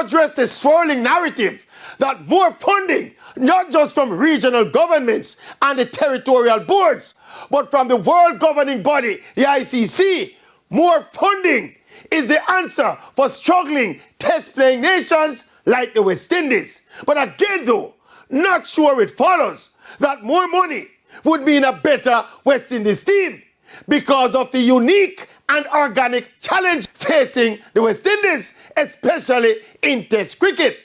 address the swirling narrative that more funding, not just from regional governments and the territorial boards, but from the world governing body, the ICC, more funding is the answer for struggling test-playing nations like the West Indies. But again though, not sure it follows that more money would mean a better West Indies team because of the unique and organic challenge facing the West Indies, especially in Test cricket.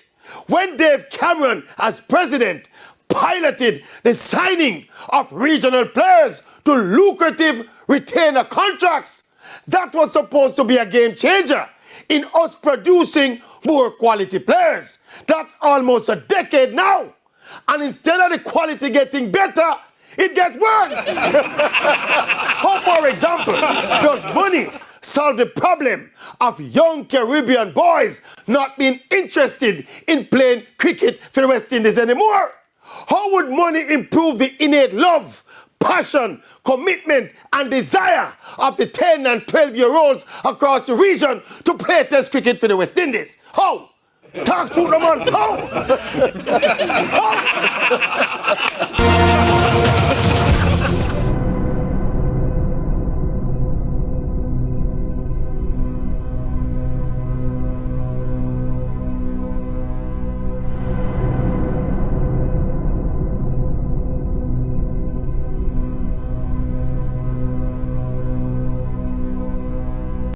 When Dave Cameron, as president, piloted the signing of regional players to lucrative retainer contracts, that was supposed to be a game changer in us producing more quality players. That's almost a decade now. And instead of the quality getting better, it gets worse. How, for example, does money solve the problem of young Caribbean boys not being interested in playing cricket for the West Indies anymore? How would money improve the innate love, passion, commitment, and desire of the 10 and 12-year-olds across the region to play Test cricket for the West Indies? How? Talk to them on how? How?